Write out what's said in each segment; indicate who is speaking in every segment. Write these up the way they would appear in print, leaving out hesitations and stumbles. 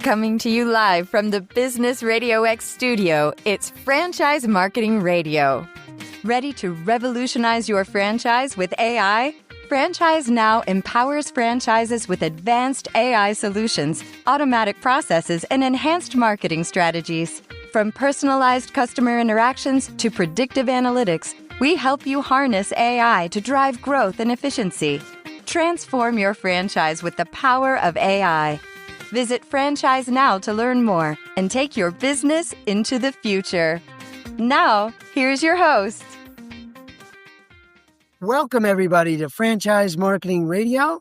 Speaker 1: Coming to you live from the Business RadioX studio, it's Franchise Marketing Radio. Ready to revolutionize your franchise with AI? Franchise Now empowers franchises with advanced AI solutions, automatic processes, and enhanced marketing strategies. From personalized customer interactions to predictive analytics, we help you harness AI to drive growth and efficiency. Transform your franchise with the power of AI. Visit Franchise Now to learn more and take your business into the future. Now, here's your host.
Speaker 2: Welcome, everybody, to Franchise Marketing Radio,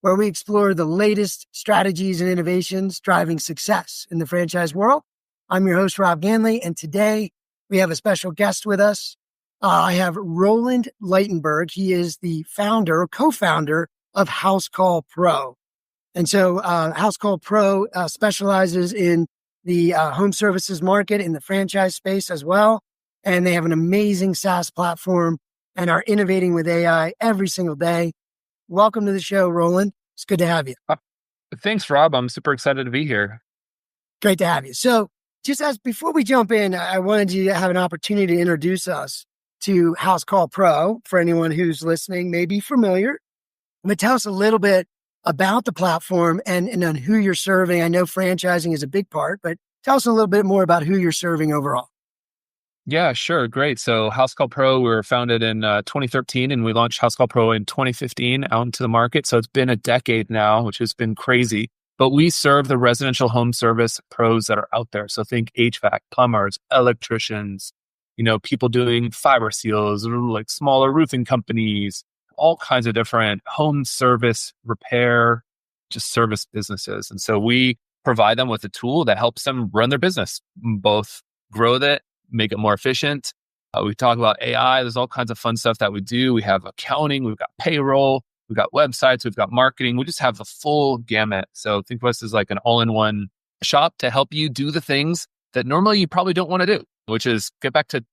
Speaker 2: where we explore the latest strategies and innovations driving success in the franchise world. I'm your host, Rob Ganley, and today we have a special guest with us. I have Roland Ligtenberg. He is the co-founder of Housecall Pro. And so Housecall Pro specializes in the home services market in the franchise space as well. And they have an amazing SaaS platform and are innovating with AI every single day. Welcome to the show, Roland. It's good to have you.
Speaker 3: Thanks, Rob. I'm super excited to be here.
Speaker 2: Great to have you. So before we jump in, I wanted you to have an opportunity to introduce us to Housecall Pro for anyone who's listening, may be familiar. But tell us a little bit about the platform and on who you're serving. I know franchising is a big part, but tell us a little bit more about who you're serving overall.
Speaker 3: Yeah, sure. Great. So Housecall Pro, we were founded in 2013 and we launched Housecall Pro in 2015 out into the market. So it's been a decade now, which has been crazy. But we serve the residential home service pros that are out there. So think HVAC, plumbers, electricians, people doing fiber seals, like smaller roofing companies, all kinds of different home service, repair, just service businesses. And so we provide them with a tool that helps them run their business, both grow that, make it more efficient. We talk about AI. There's all kinds of fun stuff that we do. We have accounting, we've got payroll, we've got websites, we've got marketing. We just have the full gamut. So think of us as like an all-in-one shop to help you do the things that normally you probably don't want to do, which is get back to,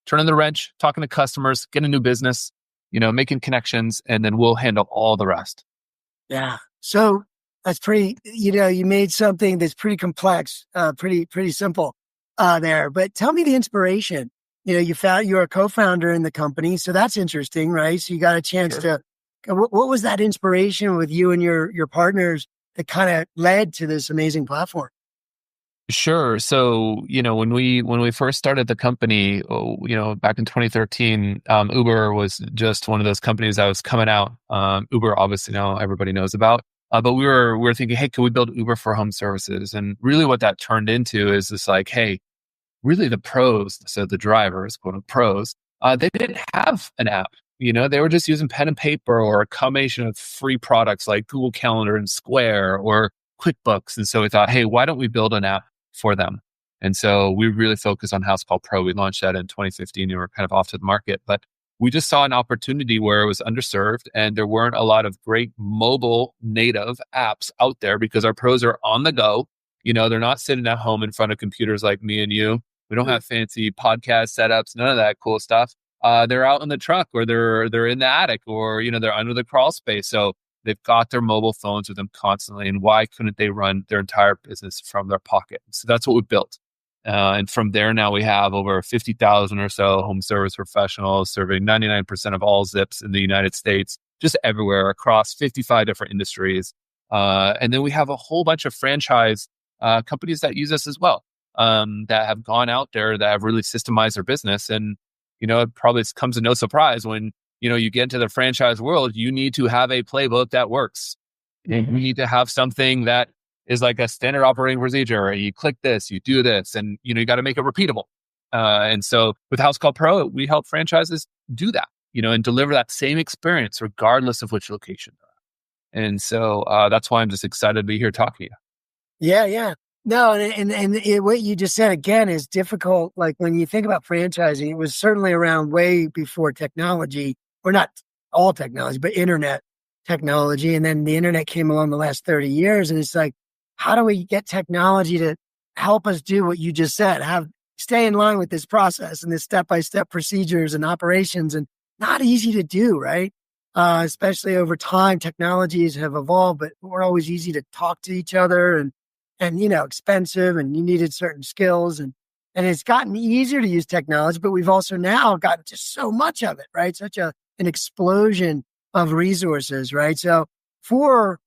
Speaker 3: turning the wrench, talking to customers, get a new business, making connections, and then we'll handle all the rest.
Speaker 2: Yeah. So that's pretty, you made something that's pretty complex, pretty simple there. But tell me the inspiration. You're a co-founder in the company, so that's interesting, right? So you got a chance to, what was that inspiration with you and your partners that kind of led to this amazing platform?
Speaker 3: Sure. So, when we first started the company, back in 2013, Uber was just one of those companies that was coming out. Uber, obviously now everybody knows about. But we were thinking, hey, can we build Uber for home services? And really what that turned into is this like, hey, really the pros, so the drivers, quote unquote pros, they didn't have an app. They were just using pen and paper or a combination of free products like Google Calendar and Square or QuickBooks. And so we thought, hey, why don't we build an app for them? And so we really focused on Housecall Pro. We launched that in 2015 and we're kind of off to the market. But we just saw an opportunity where it was underserved and there weren't a lot of great mobile native apps out there because our pros are on the go. They're not sitting at home in front of computers like me and you. We don't have fancy podcast setups, none of that cool stuff. They're out in the truck or they're in the attic or, they're under the crawl space. So they've got their mobile phones with them constantly. And why couldn't they run their entire business from their pocket? So that's what we built. And from there, now we have over 50,000 or so home service professionals serving 99% of all zips in the United States, just everywhere across 55 different industries. And then we have a whole bunch of franchise companies that use us as well, that have gone out there, that have really systemized their business. And, it probably comes as no surprise when, you get into the franchise world, you need to have a playbook that works. You need to have something that is like a standard operating procedure. You click this, you do this, and you got to make it repeatable. And so with Housecall Pro, we help franchises do that, and deliver that same experience regardless of which location they're at. And so that's why I'm just excited to be here talking to you.
Speaker 2: Yeah. No, and what you just said again is difficult. Like when you think about franchising, it was certainly around way before technology, or not all technology, but internet technology. And then the internet came along the last 30 years. And it's like, how do we get technology to help us do what you just said? Stay in line with this process and this step-by-step procedures and operations, and not easy to do, right? Especially over time, technologies have evolved, but we're always easy to talk to each other and and, expensive, and you needed certain skills, and it's gotten easier to use technology, but we've also now got just so much of it, right? Such an explosion of resources, right? So for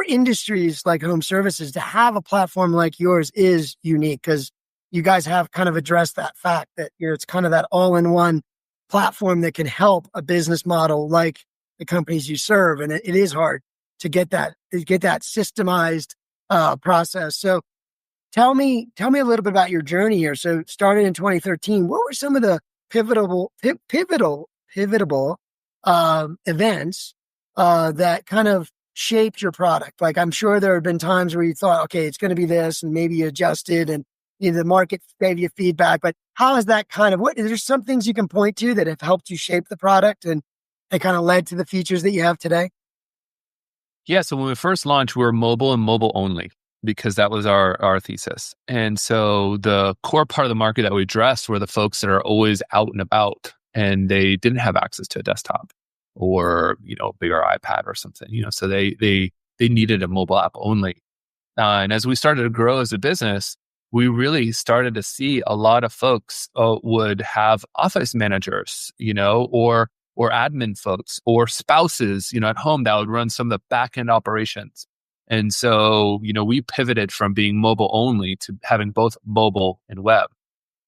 Speaker 2: industries like home services, to have a platform like yours is unique, because you guys have kind of addressed that fact that, it's kind of that all-in-one platform that can help a business model like the companies you serve. And it is hard to get that systemized process. So tell me a little bit about your journey here. So started in 2013. What were some of the pivotal events that kind of shaped your product? Like, I'm sure there have been times where you thought, okay, it's going to be this, and maybe you adjusted, and the market gave you feedback. But how is that is there some things you can point to that have helped you shape the product and it kind of led to the features that you have today?
Speaker 3: Yeah. So when we first launched, we were mobile and mobile only, because that was our thesis. And so the core part of the market that we addressed were the folks that are always out and about, and they didn't have access to a desktop or, bigger iPad or something, so they needed a mobile app only. And as we started to grow as a business, we really started to see a lot of folks would have office managers, or admin folks or spouses, at home that would run some of the back end operations. And so, we pivoted from being mobile only to having both mobile and web.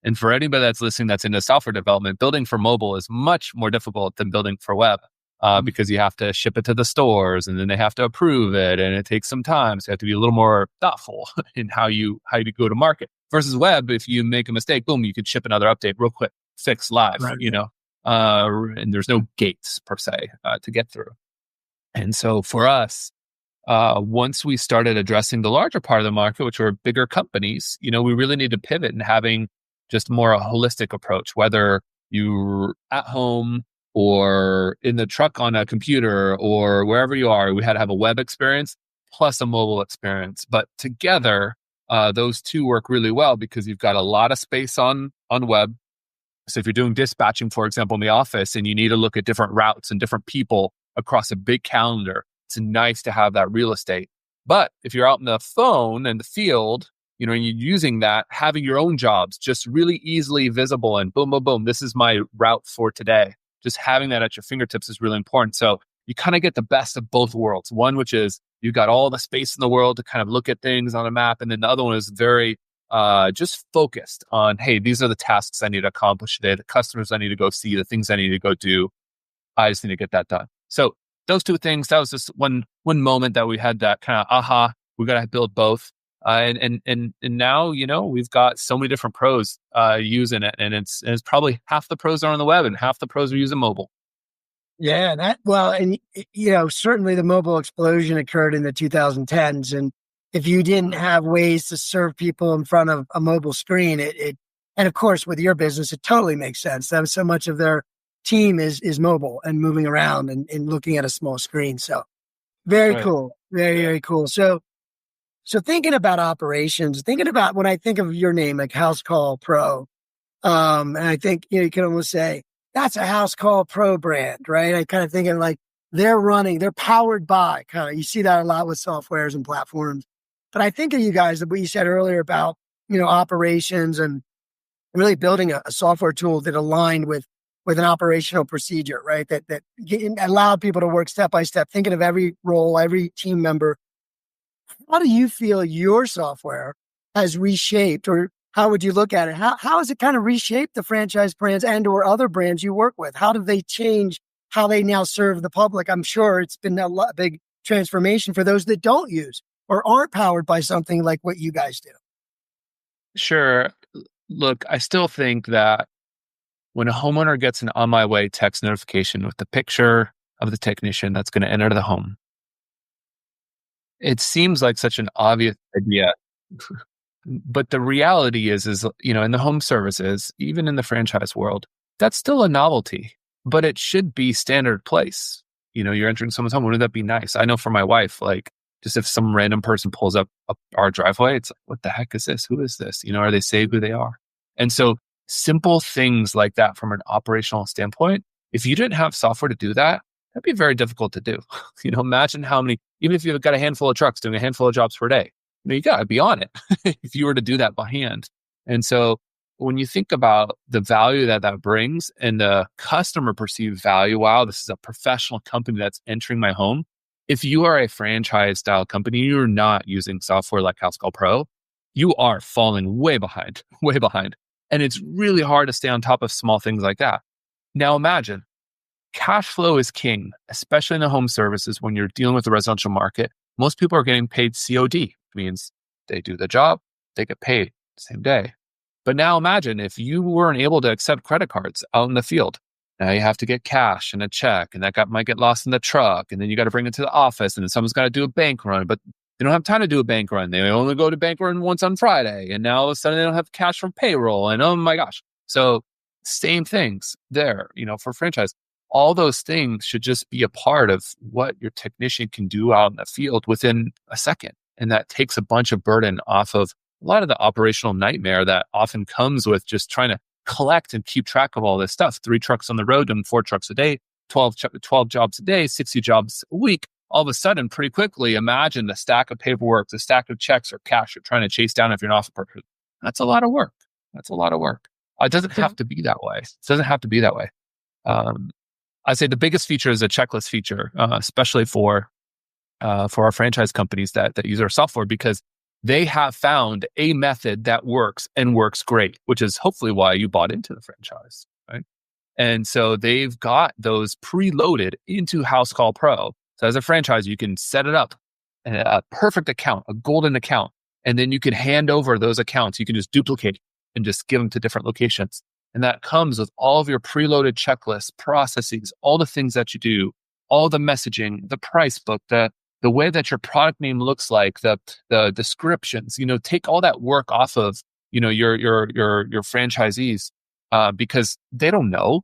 Speaker 3: And for anybody that's listening that's into software development, building for mobile is much more difficult than building for web, because you have to ship it to the stores, and then they have to approve it, and it takes some time. So you have to be a little more thoughtful in how you go to market. Versus web, if you make a mistake, boom, you could ship another update real quick, fix live,
Speaker 2: Right.
Speaker 3: And there's no gates per se to get through. And so for us, once we started addressing the larger part of the market, which were bigger companies, we really need to pivot and having just more a holistic approach, whether you're at home or in the truck on a computer or wherever you are. We had to have a web experience plus a mobile experience. But together, those two work really well, because you've got a lot of space on web. So if you're doing dispatching, for example, in the office, and you need to look at different routes and different people across a big calendar, it's nice to have that real estate. But if you're out in the phone and the field, and you're using that, having your own jobs just really easily visible, and boom, boom, boom, this is my route for today. Just having that at your fingertips is really important. So you kind of get the best of both worlds. One, which is you've got all the space in the world to kind of look at things on a map. And then the other one is very just focused on, hey, these are the tasks I need to accomplish today, the customers I need to go see, the things I need to go do. I just need to get that done. So those two things, that was just one moment that we had that kind of, we got to build both. And now, we've got so many different pros using it, and it's probably half the pros are on the web and half the pros are using mobile.
Speaker 2: Yeah, and certainly the mobile explosion occurred in the 2010s. And if you didn't have ways to serve people in front of a mobile screen, and of course with your business, it totally makes sense. That so much of their team is mobile and moving around and looking at a small screen. So very
Speaker 3: Right.
Speaker 2: cool. Very, very cool. So thinking about operations, thinking about when I think of your name, like Housecall Pro, and I think, you can almost say that's a Housecall Pro brand, right? I kind of thinking like they're powered by you see that a lot with softwares and platforms. But I think of you guys, what you said earlier about, operations and really building a software tool that aligned with an operational procedure, right? That allowed people to work step by step, thinking of every role, every team member. How do you feel your software has reshaped, or how would you look at it? How has it kind of reshaped the franchise brands and or other brands you work with? How do they change how they now serve the public? I'm sure it's been a big transformation for those that don't use or aren't powered by something like what you guys do.
Speaker 3: Sure. Look, I still think that when a homeowner gets an on my way text notification with the picture of the technician that's going to enter the home, it seems like such an obvious idea. But the reality is, in the home services, even in the franchise world, that's still a novelty, but it should be standard place. You're entering someone's home. Wouldn't that be nice? I know for my wife, like, just if some random person pulls up our driveway, it's like, what the heck is this? Who is this? Are they saying who they are? And so simple things like that from an operational standpoint, if you didn't have software to do that, that'd be very difficult to do. Imagine how many, even if you've got a handful of trucks doing a handful of jobs per day, You got to be on it if you were to do that by hand. And so when you think about the value that that brings and the customer perceived value, wow, this is a professional company that's entering my home. If you are a franchise style company, you're not using software like Housecall Pro, you are falling way behind, way behind. And it's really hard to stay on top of small things like that. Now imagine cash flow is king, especially in the home services when you're dealing with the residential market. Most people are getting paid COD. It means they do the job, they get paid the same day. But now imagine if you weren't able to accept credit cards out in the field. Now you have to get cash and a check, and that might get lost in the truck, and then you got to bring it to the office, and then someone's got to do a bank run, but they don't have time to do a bank run. They only go to bank run once on Friday, and now all of a sudden they don't have cash from payroll, and oh my gosh. So same things there, for franchise. All those things should just be a part of what your technician can do out in the field within a second. And that takes a bunch of burden off of a lot of the operational nightmare that often comes with just trying to collect and keep track of all this stuff. 3 trucks on the road and 4 trucks a day, 12 jobs a day, 60 jobs a week. All of a sudden, pretty quickly, imagine the stack of paperwork, the stack of checks or cash you're trying to chase down if you're an office person. That's a lot of work. That's a lot of work. It doesn't have to be that way. It doesn't have to be that way. I'd say the biggest feature is a checklist feature, especially for our franchise companies that use our software, because they have found a method that works and works great, which is hopefully why you bought into the franchise, right? And so they've got those preloaded into Housecall Pro. So as a franchise, you can set it up, a perfect account, a golden account, and then you can hand over those accounts. You can just duplicate and just give them to different locations. And that comes with all of your preloaded checklists, processes, all the things that you do, all the messaging, the price book, the way that your product name looks like, the descriptions. Take all that work off of your franchisees because they don't know.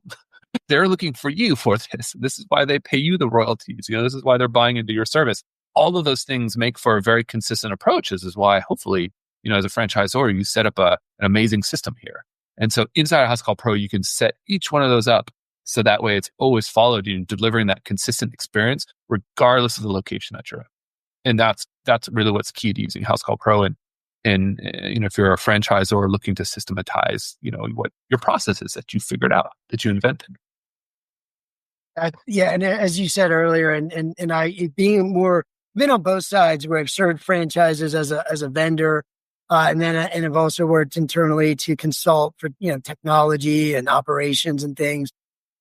Speaker 3: They're looking for you for this. This is why they pay you the royalties. This is why they're buying into your service. All of those things make for a very consistent approach. This is why hopefully as a franchisor you set up an amazing system here. And so inside of Housecall Pro, you can set each one of those up so that way it's always followed you, delivering that consistent experience regardless of the location that you're in. And that's really what's key to using Housecall Pro. And if you're a franchisor looking to systematize, what your processes that you figured out, that you invented.
Speaker 2: Yeah, and as you said earlier, and I being been on both sides where I've served franchises as a vendor. And I've also worked internally to consult for, technology and operations and things.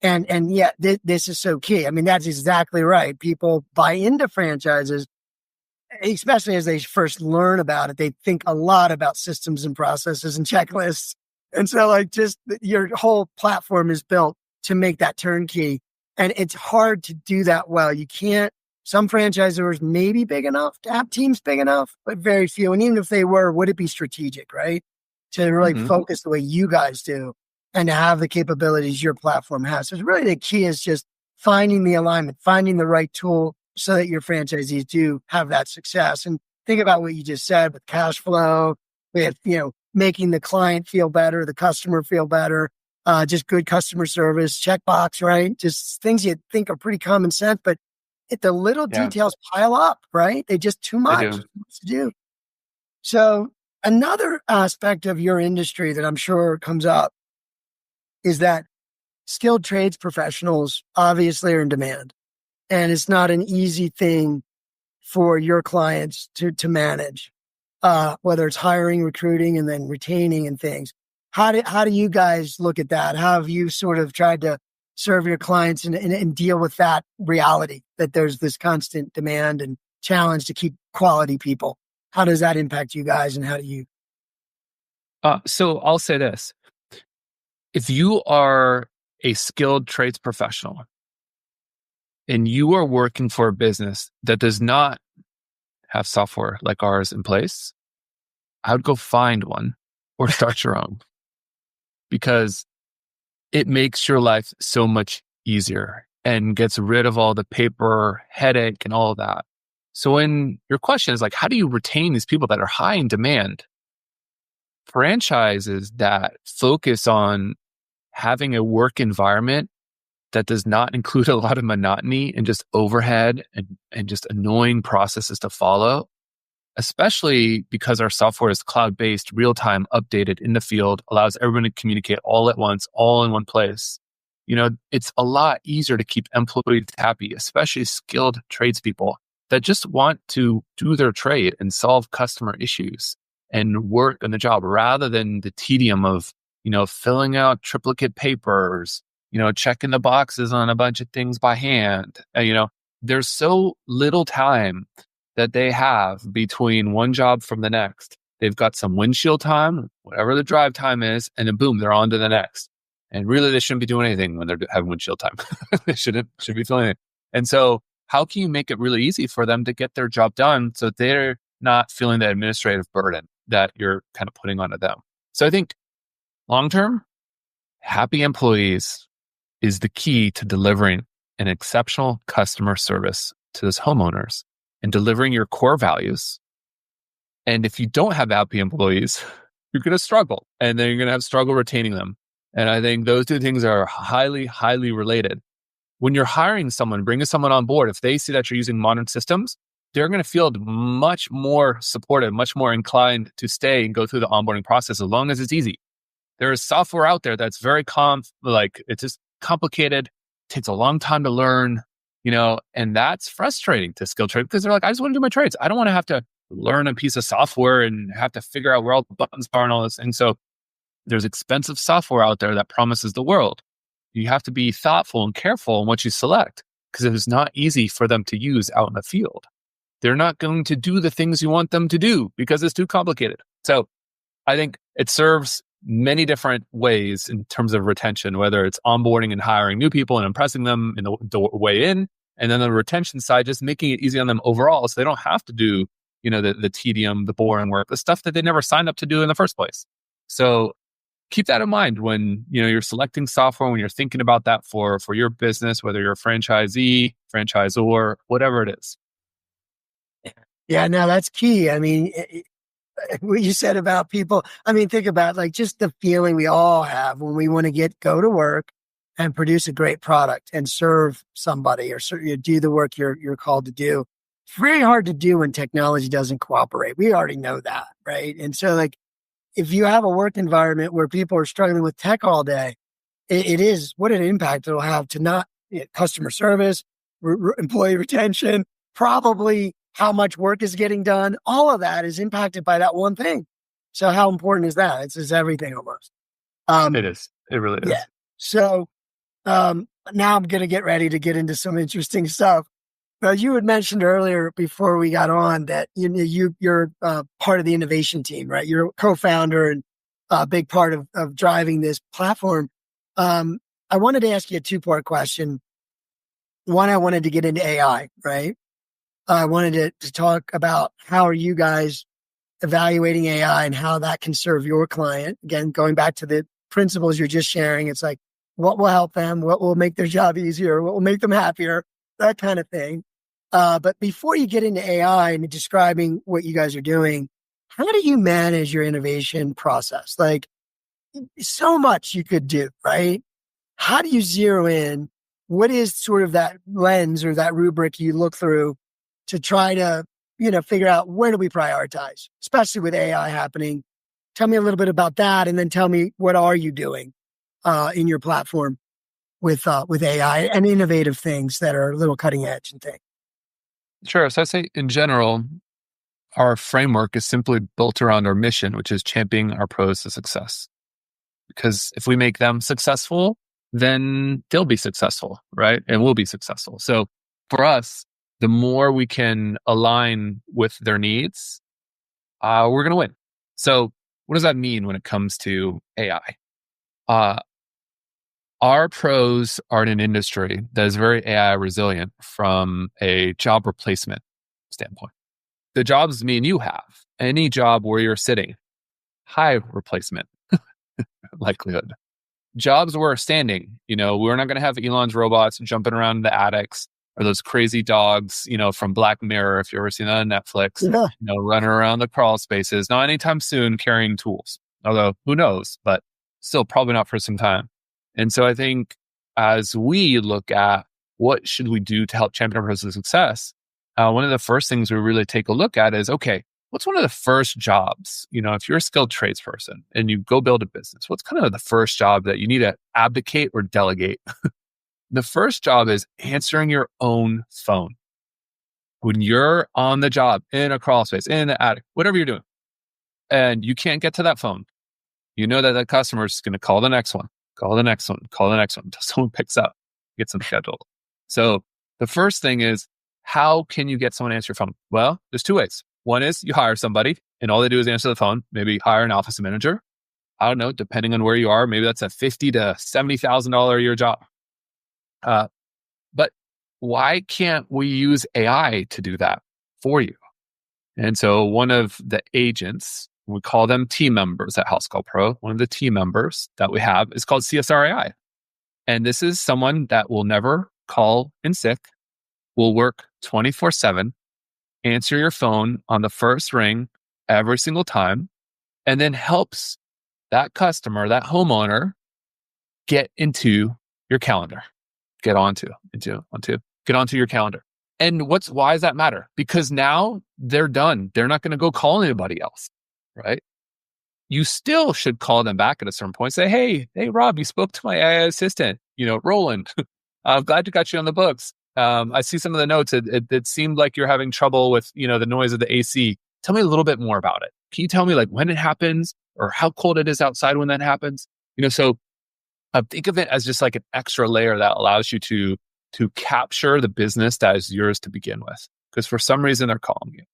Speaker 2: And yeah, this is so key. I mean, that's exactly right. People buy into franchises, especially as they first learn about it. They think a lot about systems and processes and checklists. And so just your whole platform is built to make that turnkey. And it's hard to do that well. You can't. Some franchisors may be big enough to have teams big enough, but very few. And even if they were, would it be strategic, right? To really focus the way you guys do and to have the capabilities your platform has. So it's really the key is just finding the alignment, finding the right tool so that your franchisees do have that success. And think about what you just said with cash flow, with, making the client feel better, the customer feel better, just good customer service, checkbox, right? Just things you think are pretty common sense, but the little details pile up, right? They're just too much to do. So another aspect of your industry that I'm sure comes up is that skilled trades professionals obviously are in demand. And it's not an easy thing for your clients to manage, whether it's hiring, recruiting, and then retaining and things. How do you guys look at that? How have you sort of tried to serve your clients and deal with that reality that there's this constant demand and challenge to keep quality people? How does that impact you guys, and how do you?
Speaker 3: So I'll say this. If you are a skilled trades professional and you are working for a business that does not have software like ours in place, I would go find one or start your own, because it makes your life so much easier and gets rid of all the paper headache and all of that. So when your question is how do you retain these people that are high in demand? Franchises that focus on having a work environment that does not include a lot of monotony and just overhead and just annoying processes to follow, especially because our software is cloud-based, real-time, updated in the field, allows everyone to communicate all at once, all in one place. It's a lot easier to keep employees happy, especially skilled tradespeople that just want to do their trade and solve customer issues and work on the job rather than the tedium of, filling out triplicate papers, checking the boxes on a bunch of things by hand. There's so little time that they have between one job from the next. They've got some windshield time, whatever the drive time is, and then boom, they're on to the next. And really, they shouldn't be doing anything when they're having windshield time. They should be filling it. And so how can you make it really easy for them to get their job done so they're not feeling the administrative burden that you're kind of putting onto them? So I think long-term, happy employees is the key to delivering an exceptional customer service to those homeowners and delivering your core values. And if you don't have happy employees, you're going to struggle, and then you're going to have struggle retaining them. And I think those two things are highly, highly related. When you're hiring someone, bringing someone on board, if they see that you're using modern systems, they're going to feel much more supported, much more inclined to stay and go through the onboarding process as long as it's easy. There is software out there that's very it's just complicated, takes a long time to learn, and that's frustrating to skilled trade because they're like, I just want to do my trades. I don't want to have to learn a piece of software and have to figure out where all the buttons are and all this. And so there's expensive software out there that promises the world. You have to be thoughtful and careful in what you select because it is not easy for them to use out in the field. They're not going to do the things you want them to do because it's too complicated. So I think it serves many different ways in terms of retention, whether it's onboarding and hiring new people and impressing them in the way in, and then the retention side, just making it easy on them overall so they don't have to do, the tedium, the boring work, the stuff that they never signed up to do in the first place. So keep that in mind when you're selecting software, when you're thinking about that for your business, whether you're a franchisee, franchisor, whatever it is.
Speaker 2: Yeah, no, that's key. I mean, what you said about people, think about just the feeling we all have when we want to go to work and produce a great product and serve somebody or do the work you're called to do. It's very hard to do when technology doesn't cooperate. We already know that, right? And so if you have a work environment where people are struggling with tech all day, it is what an impact it'll have to not customer service, employee retention, probably how much work is getting done. All of that is impacted by that one thing. So how important is that? It's everything almost.
Speaker 3: It is. It really is.
Speaker 2: Yeah. So now I'm going to get ready to get into some interesting stuff. You had mentioned earlier before we got on that you're part of the innovation team, right? You're a co-founder and a big part of driving this platform. I wanted to ask you a two-part question. One, I wanted to get into AI, right? I wanted to talk about how are you guys evaluating AI and how that can serve your client. Again, going back to the principles you're just sharing, it's like what will help them, what will make their job easier, what will make them happier, that kind of thing. But before you get into AI and describing what you guys are doing, how do you manage your innovation process? So much you could do, right? How do you zero in? What is sort of that lens or that rubric you look through to try to, figure out where do we prioritize, especially with AI happening? Tell me a little bit about that, and then tell me what are you doing in your platform with AI and innovative things that are a little cutting edge and things.
Speaker 3: Sure. So I'd say in general, our framework is simply built around our mission, which is championing our pros to success. Because if we make them successful, then they'll be successful, right? And we'll be successful. So for us, the more we can align with their needs, we're going to win. So what does that mean when it comes to AI? Our pros are in an industry that is very AI resilient from a job replacement standpoint. The jobs me and you have, any job where you're sitting, high replacement likelihood. Jobs where we're standing, we're not going to have Elon's robots jumping around the attics or those crazy dogs, from Black Mirror, if you ever seen that on Netflix, running around the crawl spaces. Not anytime soon carrying tools, although who knows, but still probably not for some time. And so I think as we look at what should we do to help champion our pros to success, one of the first things we really take a look at is, okay, what's one of the first jobs, if you're a skilled tradesperson and you go build a business, what's kind of the first job that you need to abdicate or delegate? The first job is answering your own phone. When you're on the job, in a crawl space, in the attic, whatever you're doing, and you can't get to that phone, you know that customer is going to call the next one, call the next one, call the next one until someone picks up, gets them scheduled. So the first thing is, how can you get someone to answer your phone? Well, there's two ways. One is you hire somebody and all they do is answer the phone. Maybe hire an office manager. I don't know, depending on where you are, maybe that's a $50,000 to $70,000 a year job. But why can't we use AI to do that for you? And so one of the agents, we call them team members at Housecall Pro. One of the team members that we have is called CSR AI. And this is someone that will never call in sick, will work 24/7, answer your phone on the first ring every single time, and then helps that customer, that homeowner, get into your calendar. Get onto your calendar. And why does that matter? Because now they're done. They're not going to go call anybody else, right? You still should call them back at a certain point. Say, hey, Rob, you spoke to my AI assistant, Roland. I'm glad to got you on the books. I see some of the notes. It seemed like you're having trouble with, the noise of the AC. Tell me a little bit more about it. Can you tell me when it happens or how cold it is outside when that happens? So think of it as just like an extra layer that allows you to capture the business that is yours to begin with, because for some reason they're calling you.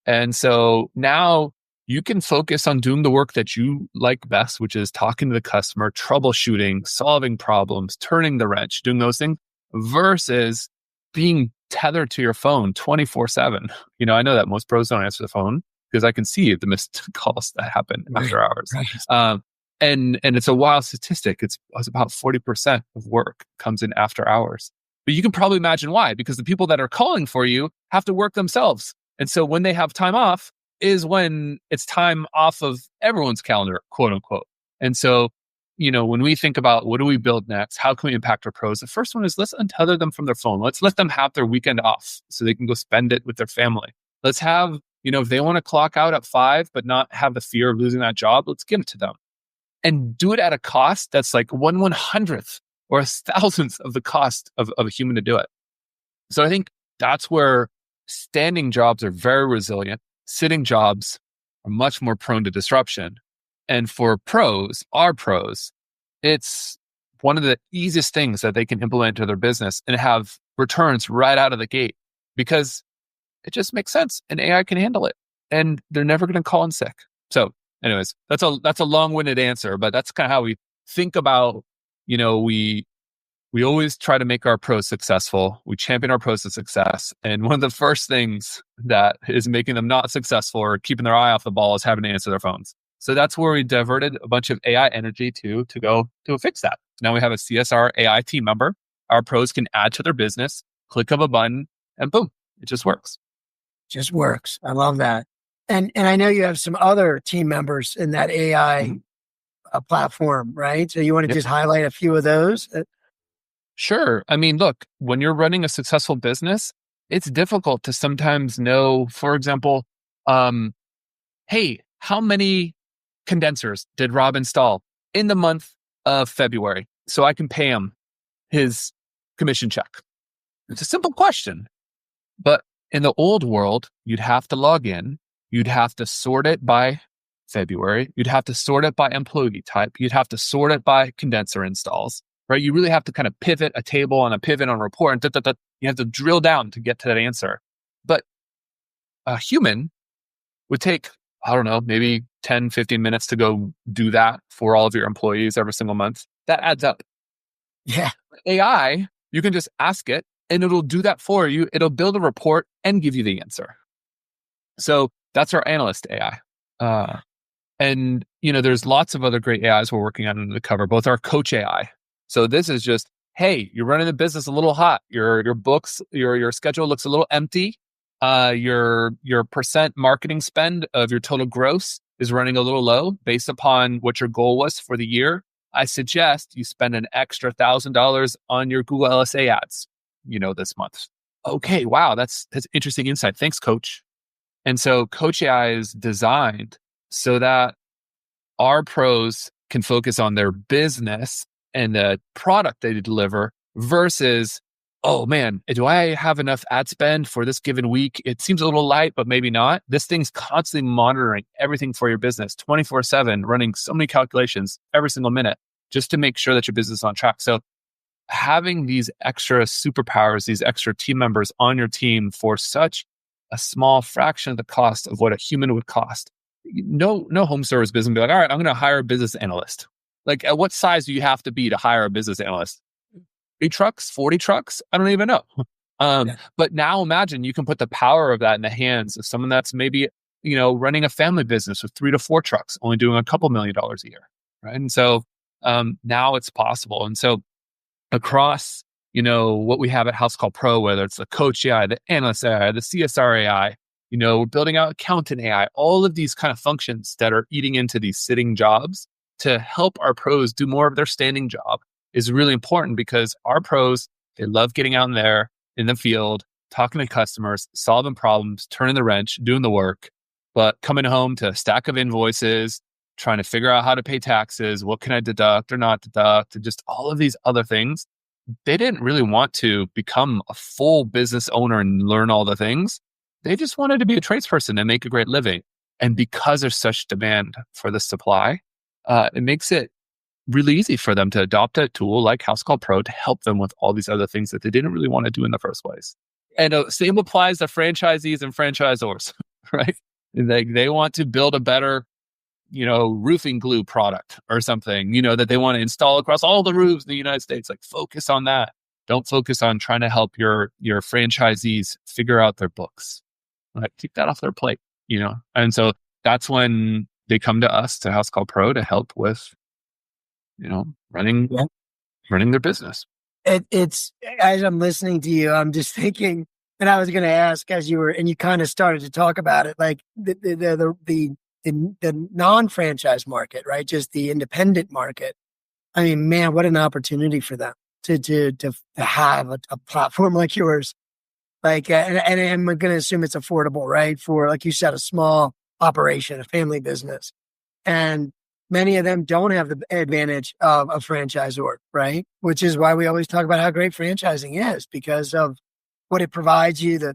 Speaker 3: And so now you can focus on doing the work that you like best, which is talking to the customer, troubleshooting, solving problems, turning the wrench, doing those things, versus being tethered to your phone 24/7. I know that most pros don't answer the phone because I can see the missed calls that happen after hours. And it's a wild statistic. It's about 40% of work comes in after hours. But you can probably imagine why, because the people that are calling for you have to work themselves. And so when they have time off is when it's time off of everyone's calendar, quote unquote. And so, when we think about what do we build next, how can we impact our pros? The first one is let's untether them from their phone. Let's let them have their weekend off so they can go spend it with their family. Let's have, if they want to clock out at 5, but not have the fear of losing that job, let's give it to them. And do it at a cost that's like 1/100th or 1,000th of the cost of a human to do it. So I think that's where standing jobs are very resilient. Sitting jobs are much more prone to disruption. And for our pros, it's one of the easiest things that they can implement to their business and have returns right out of the gate, because it just makes sense and AI can handle it and they're never going to call in sick. So anyways, that's a long-winded answer, but that's kind of how we think about, we always try to make our pros successful. We champion our pros to success. And one of the first things that is making them not successful or keeping their eye off the ball is having to answer their phones. So that's where we diverted a bunch of AI energy to go to fix that. Now we have a CSR AI team member. Our pros can add to their business, click of a button, and boom, it just works.
Speaker 2: Just works. I love that. And I know you have some other team members in that AI platform, right? So you want to just highlight a few of those?
Speaker 3: Sure. I mean, look, when you're running a successful business, it's difficult to sometimes know, for example, hey, how many condensers did Rob install in the month of February so I can pay him his commission check? It's a simple question. But in the old world, you'd have to log in. You'd have to sort it by February. You'd have to sort it by employee type. You'd have to sort it by condenser installs, right? You really have to kind of pivot a table on a pivot on a report. And you have to drill down to get to that answer. But a human would take, I don't know, maybe 10, 15 minutes to go do that for all of your employees every single month. That adds up.
Speaker 2: Yeah.
Speaker 3: AI, you can just ask it and it'll do that for you. It'll build a report and give you the answer. So that's our analyst AI. And, there's lots of other great AIs we're working on under the cover, both our coach AI. So this is just, hey, you're running the business a little hot. Your books, your schedule looks a little empty. Your percent marketing spend of your total gross is running a little low based upon what your goal was for the year. I suggest you spend an extra $1,000 on your Google LSA ads, this month. Okay, wow, that's interesting insight. Thanks, coach. And so Coach AI is designed so that our pros can focus on their business and the product they deliver versus, oh man, do I have enough ad spend for this given week? It seems a little light, but maybe not. This thing's constantly monitoring everything for your business 24/7, running so many calculations every single minute just to make sure that your business is on track. So having these extra superpowers, these extra team members on your team for such a small fraction of the cost of what a human would cost. No home service business would be like, all right, I'm going to hire a business analyst. Like, at what size do you have to be to hire a business analyst? 3 trucks, 40 trucks? I don't even know. But now imagine you can put the power of that in the hands of someone that's maybe, running a family business with 3 to 4 trucks, only doing a couple $1,000,000 a year. Right. And so now it's possible. And so across, what we have at Housecall Pro, whether it's the Coach AI, the Analyst AI, the CSR AI, we're building out Accountant AI, all of these kind of functions that are eating into these sitting jobs to help our pros do more of their standing job is really important, because our pros, they love getting out in there in the field, talking to customers, solving problems, turning the wrench, doing the work, but coming home to a stack of invoices, trying to figure out how to pay taxes, what can I deduct or not deduct, and just all of these other things. They didn't really want to become a full business owner and learn all the things. They just wanted to be a tradesperson and make a great living. And because there's such demand for the supply, it makes it really easy for them to adopt a tool like Housecall Pro to help them with all these other things that they didn't really want to do in the first place. And same applies to franchisees and franchisors, right? They want to build a better, roofing glue product or something, that they want to install across all the roofs in the United States. Like, focus on that. Don't focus on trying to help your franchisees figure out their books. Like, keep that off their plate, And so that's when they come to us, to Housecall Pro, to help with, running their business.
Speaker 2: It's as I'm listening to you, I'm just thinking, and I was going to ask as you were, and you kind of started to talk about it, like the non-franchise market, right? Just the independent market. I mean, man, what an opportunity for them to have a platform like yours. Like, and I'm going to assume it's affordable, right? For, like you said, a small operation, a family business. And many of them don't have the advantage of a franchisor, right? Which is why we always talk about how great franchising is, because of what it provides you,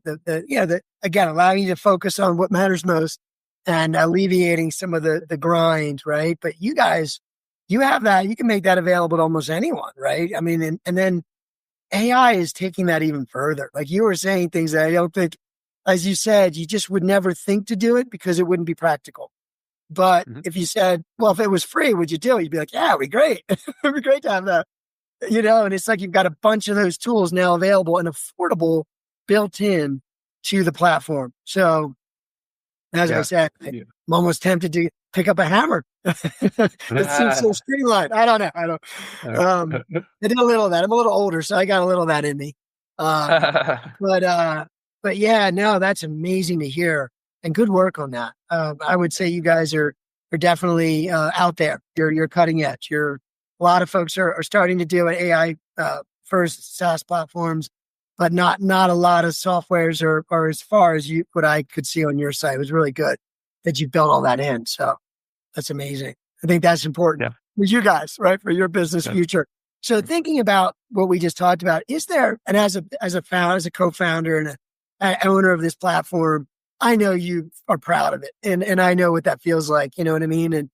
Speaker 2: again, allowing you to focus on what matters most and alleviating some of the grind, right? But you guys, you have that, you can make that available to almost anyone, right? I mean, and then AI is taking that even further. Like, you were saying things that I don't think, as you said, you just would never think to do it because it wouldn't be practical. But if you said, well, if it was free, would you do it? You'd be like, yeah, it'd be great. It'd be great to have that, and it's like you've got a bunch of those tools now available and affordable, built in to the platform. So as I said, I'm almost tempted to pick up a hammer. It seems so streamlined. I don't know. I did a little of that. I'm a little older, so I got a little of that in me. But yeah, no, that's amazing to hear, and good work on that. I would say you guys are definitely out there. You're cutting edge. A lot of folks are starting to do an AI first SaaS platforms, but not a lot of softwares are as far as what I could see on your site. It was really good that you built all that in. So that's amazing. I think that's important with you guys, right? For your business future. So thinking about what we just talked about, is there, and as a co-founder and an owner of this platform, I know you are proud of it, and I know what that feels like. You know what I mean? And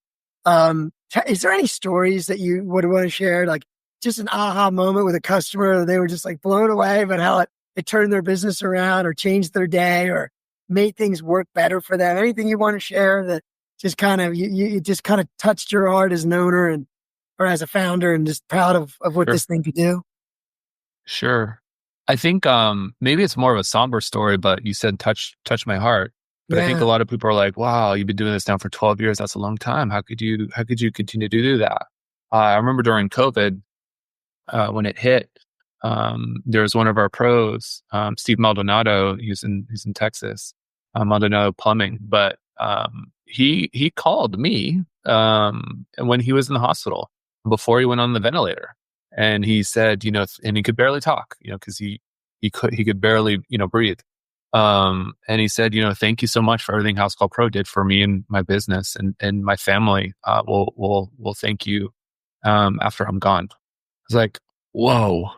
Speaker 2: is there any stories that you would want to share, like just an aha moment with a customer? They were just like blown away about how it turned their business around or changed their day or made things work better for them. Anything you want to share that just kind of you just kind of touched your heart as an owner or as a founder, and just proud of what this thing could do?
Speaker 3: Sure. I think maybe it's more of a somber story, but you said touch my heart. But I think a lot of people are like, wow, you've been doing this now for 12 years. That's a long time. How could you continue to do that? I remember during COVID, when it hit, there was one of our pros, Steve Maldonado. He's in Texas, Maldonado Plumbing. But he called me when he was in the hospital before he went on the ventilator. And he said, and he could barely talk, because he could barely, breathe. And he said, thank you so much for everything Housecall Pro did for me and my business and my family. We'll thank you after I'm gone. I was like, whoa,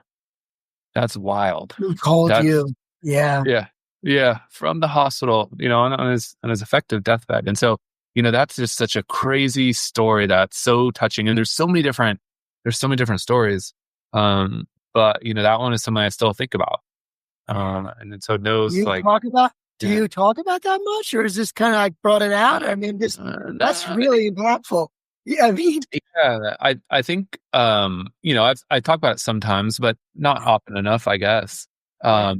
Speaker 3: that's wild.
Speaker 2: Who called
Speaker 3: That's
Speaker 2: you? Yeah.
Speaker 3: yeah, yeah, from the hospital, on his effective deathbed. And so, that's just such a crazy story that's so touching. And there's so many different stories. But that one is something I still think about. And then so it knows like,
Speaker 2: Do
Speaker 3: yeah,
Speaker 2: you talk about that much, or is this kind of like brought it out? I mean, that's really impactful. Yeah, I mean,
Speaker 3: yeah, I think, I talk about it sometimes, but not often enough, I guess.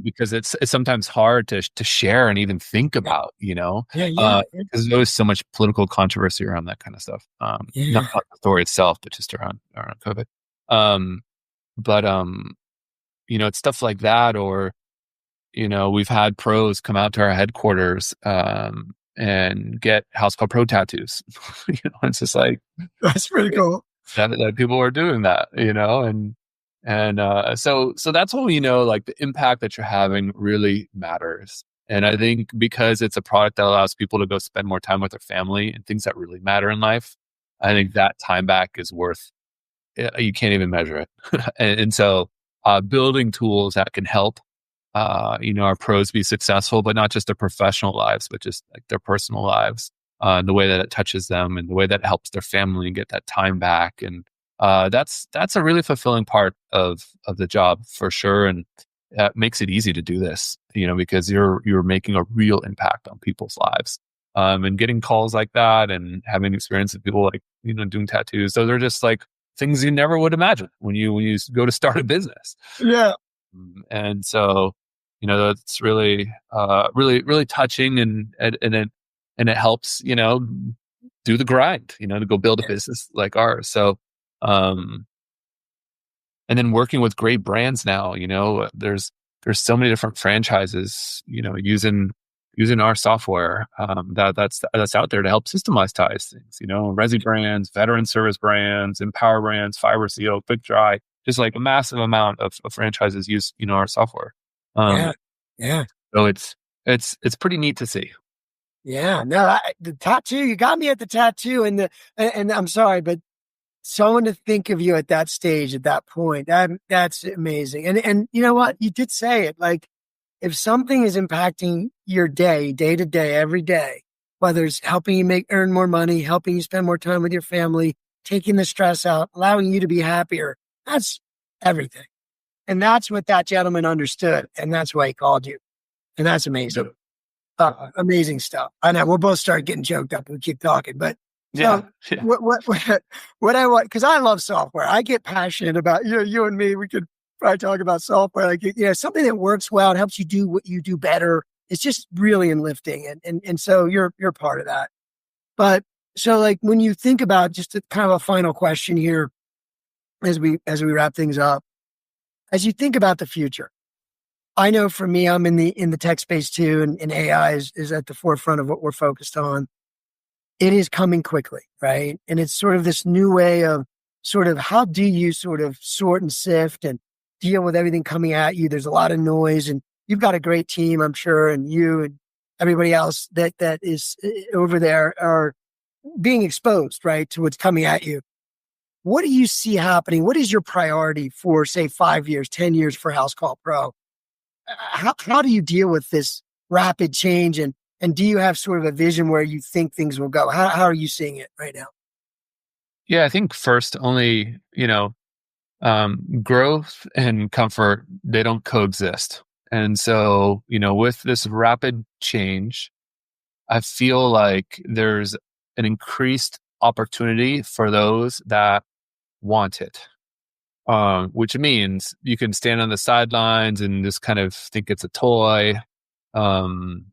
Speaker 3: Because it's sometimes hard to share and even think about,
Speaker 2: yeah,
Speaker 3: because there's always so much political controversy around that kind of stuff. Not
Speaker 2: yeah.
Speaker 3: about the story itself, but just around COVID. Um, but it's stuff like that, or we've had pros come out to our headquarters and get Housecall Pro tattoos. It's just like
Speaker 2: That's pretty cool.
Speaker 3: that people are doing that, so that's when like the impact that you're having really matters. And I think because it's a product that allows people to go spend more time with their family and things that really matter in life, I think that time back is worth. You can't even measure it. And so building tools that can help our pros be successful, but not just their professional lives, but just like their personal lives, and the way that it touches them and the way that it helps their family get that time back. And that's a really fulfilling part of the job for sure. And that makes it easy to do this, because you're making a real impact on people's lives. And getting calls like that and having experience with people like, doing tattoos. Those are just like things you never would imagine when you go to start a business.
Speaker 2: Yeah.
Speaker 3: And so, that's really, really, really touching, and it helps, do the grind, to go build a business like ours. So, and then working with great brands now, there's so many different franchises, using our software, that's out there to help systematize things, resi brands, veteran service brands, Empower brands, Fiber Seal, Quick Dry, just like a massive amount of franchises use, our software.
Speaker 2: Yeah. Yeah.
Speaker 3: So it's pretty neat to see.
Speaker 2: Yeah. No, the tattoo, you got me at the tattoo, and I'm sorry, but someone to think of you at that stage, at that point, that's amazing. And you know what? You did say it. Like, if something is impacting your day to day, every day, whether it's helping you earn more money, helping you spend more time with your family, taking the stress out, allowing you to be happier, that's everything. And that's what that gentleman understood. And that's why he called you. And that's amazing. Amazing stuff. I know we'll both start getting choked up. We keep talking, but
Speaker 3: Yeah.
Speaker 2: what I want, because I love software. I get passionate about, you and me, we could probably talk about software, like, something that works well and helps you do what you do better. It's just really enlifting. And so you're part of that. But so, like, when you think about, just kind of a final question here, as we wrap things up, as you think about the future, I know for me, I'm in the tech space too, and AI is at the forefront of what we're focused on. It is coming quickly, right? And it's sort of this new way of sort of, how do you sort of sort and sift and deal with everything coming at you? There's a lot of noise, and you've got a great team, I'm sure, and you and everybody else that is over there are being exposed, right, to what's coming at you. What do you see happening? What is your priority for, say, 5 years, 10 years for Housecall Pro? How do you deal with this rapid change? And do you have sort of a vision where you think things will go? How are you seeing it right now?
Speaker 3: Yeah, I think first, only, growth and comfort, they don't coexist. And so, with this rapid change, I feel like there's an increased opportunity for those that want it. Which means you can stand on the sidelines and just kind of think it's a toy. I'm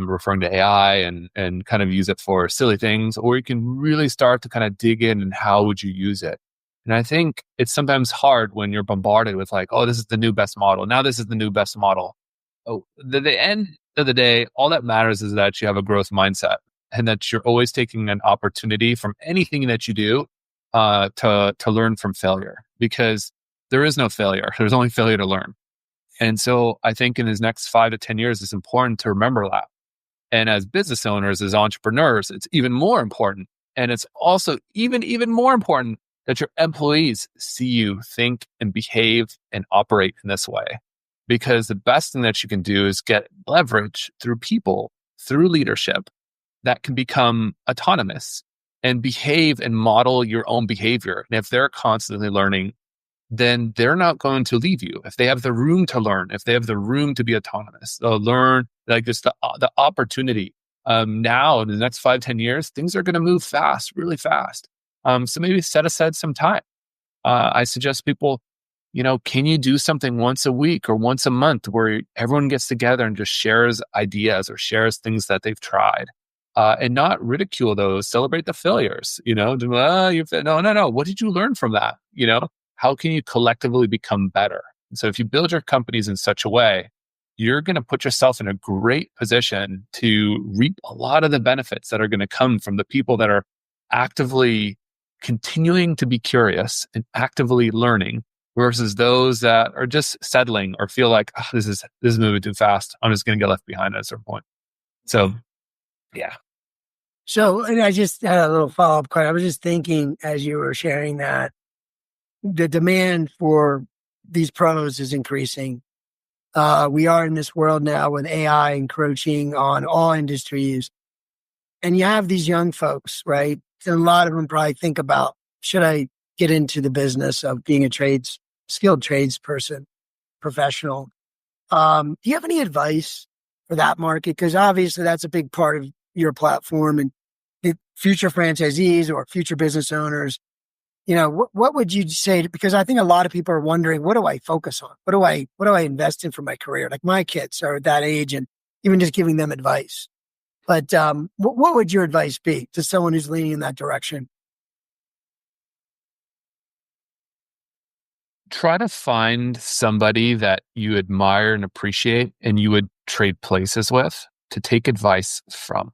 Speaker 3: referring to AI and kind of use it for silly things, or you can really start to kind of dig in and how would you use it. And I think it's sometimes hard when you're bombarded with like, oh, this is the new best model. Now this is the new best model. Oh, the end of the day, all that matters is that you have a growth mindset and that you're always taking an opportunity from anything that you do to learn from failure, because there is no failure. There's only failure to learn. And so I think in his next 5 to 10 years, it's important to remember that. And as business owners, as entrepreneurs, it's even more important. And it's also even more important that your employees see you think and behave and operate in this way. Because the best thing that you can do is get leverage through people, through leadership that can become autonomous and behave and model your own behavior. And if they're constantly learning, then they're not going to leave you. If they have the room to learn, if they have the room to be autonomous, they'll learn like just the opportunity. Now in the next 5, 10 years, things are going to move fast, really fast. So maybe set aside some time. I suggest people, can you do something once a week or once a month where everyone gets together and just shares ideas or shares things that they've tried, and not ridicule those, celebrate the failures, no. What did you learn from that? How can you collectively become better? And so if you build your companies in such a way, you're going to put yourself in a great position to reap a lot of the benefits that are going to come from the people that are actively continuing to be curious and actively learning versus those that are just settling or feel like, this is moving too fast. I'm just going to get left behind at a certain point. So, yeah.
Speaker 2: So, and I just had a little follow-up question. I was just thinking as you were sharing that the demand for these pros is increasing. We are in this world now with AI encroaching on all industries. And you have these young folks, right? And a lot of them probably think about, should I get into the business of being a skilled tradesperson, professional? Do you have any advice for that market? Because obviously that's a big part of your platform, and the future franchisees or future business owners, what would you say? Because I think a lot of people are wondering, what do I focus on? What do I invest in for my career? Like my kids are at that age, and even just giving them advice. But what would your advice be to someone who's leaning in that direction?
Speaker 3: Try to find somebody that you admire and appreciate and you would trade places with to take advice from.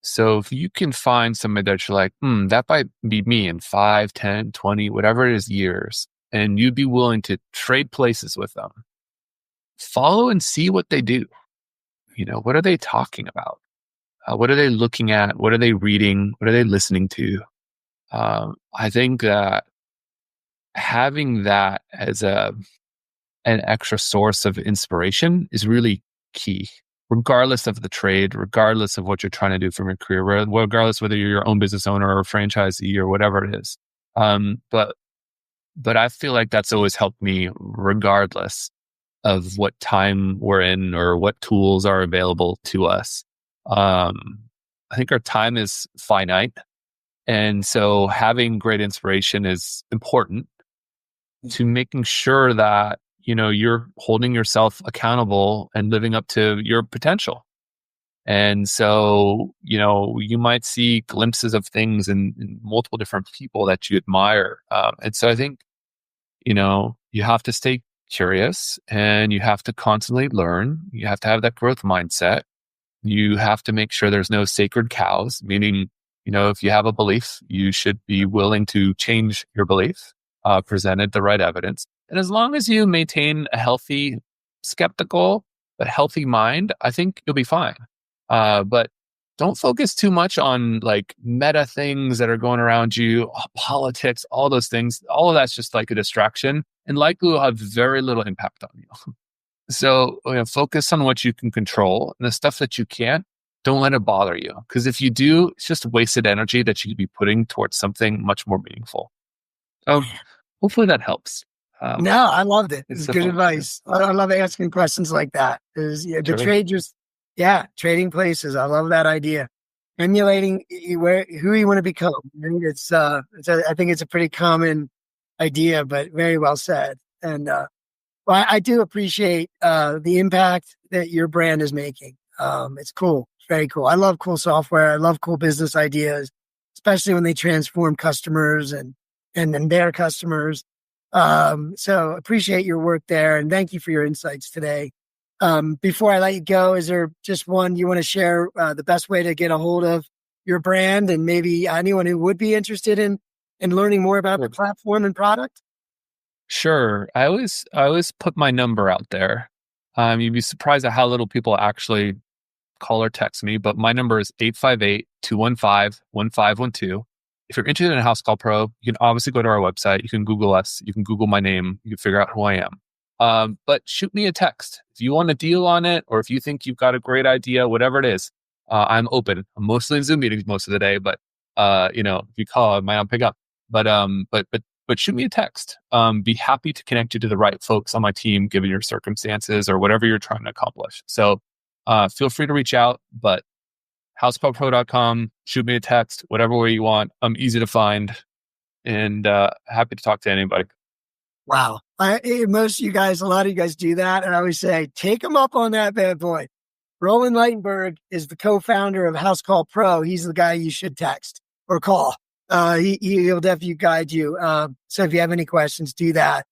Speaker 3: So if you can find somebody that you're like, that might be me in 5, 10, 20, whatever it is years, and you'd be willing to trade places with them, follow and see what they do. What are they talking about? What are they looking at? What are they reading? What are they listening to? I think that having that as an extra source of inspiration is really key, regardless of the trade, regardless of what you're trying to do from your career, regardless whether you're your own business owner or a franchisee or whatever it is. But I feel like that's always helped me, regardless of what time we're in or what tools are available to us. I think our time is finite. And so having great inspiration is important to making sure that, you're holding yourself accountable and living up to your potential. And so, you might see glimpses of things in multiple different people that you admire. And so I think, you have to stay curious and you have to constantly learn. You have to have that growth mindset. You have to make sure there's no sacred cows, meaning, if you have a belief, you should be willing to change your belief, presented the right evidence. And as long as you maintain a healthy, skeptical, but healthy mind, I think you'll be fine. But don't focus too much on like meta things that are going around you, politics, all those things. All of that's just like a distraction and likely will have very little impact on you. So focus on what you can control, and the stuff that you can't, don't let it bother you. Because if you do, it's just wasted energy that you could be putting towards something much more meaningful. Hopefully that helps.
Speaker 2: No, I loved it. It's good advice. I love asking questions like that. The trade trading places. I love that idea. Emulating who you want to become. I think it's a pretty common idea, but very well said. And well, I do appreciate the impact that your brand is making. It's cool. It's very cool. I love cool software. I love cool business ideas, especially when they transform customers and their customers. So appreciate your work there, and thank you for your insights today. Before I let you go, is there just one you want to share, the best way to get a hold of your brand and maybe anyone who would be interested in learning more about the platform and product?
Speaker 3: Sure. I always put my number out there. You'd be surprised at how little people actually call or text me, but my number is 858-215-1512. If you're interested in a House Call Pro, you can obviously go to our website. You can Google us. You can Google my name. You can figure out who I am. But shoot me a text. If you want a deal on it, or if you think you've got a great idea, whatever it is, I'm open. I'm mostly in Zoom meetings most of the day, but if you call, I might not pick up. But shoot me a text. Be happy to connect you to the right folks on my team, given your circumstances or whatever you're trying to accomplish. So feel free to reach out, but housecallpro.com, shoot me a text, whatever way you want. I'm easy to find and happy to talk to anybody.
Speaker 2: Wow. Most of you guys, a lot of you guys do that. And I always say, take them up on that bad boy. Roland Ligtenberg is the co-founder of Housecall Pro. He's the guy you should text or call. He'll definitely guide you. So if you have any questions, do that.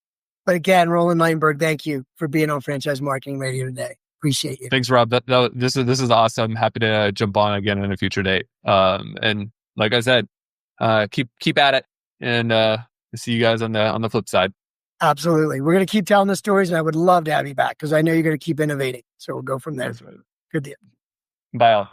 Speaker 2: But again, Roland Ligtenberg, thank you for being on Franchise Marketing Radio today. Appreciate you.
Speaker 3: Thanks, Rob. This is awesome. Happy to jump on again in a future date. And like I said, keep at it, and see you guys on the flip side.
Speaker 2: Absolutely. We're going to keep telling the stories, and I would love to have you back because I know you're going to keep innovating. So we'll go from there.
Speaker 3: Right.
Speaker 2: Good deal.
Speaker 3: Bye all.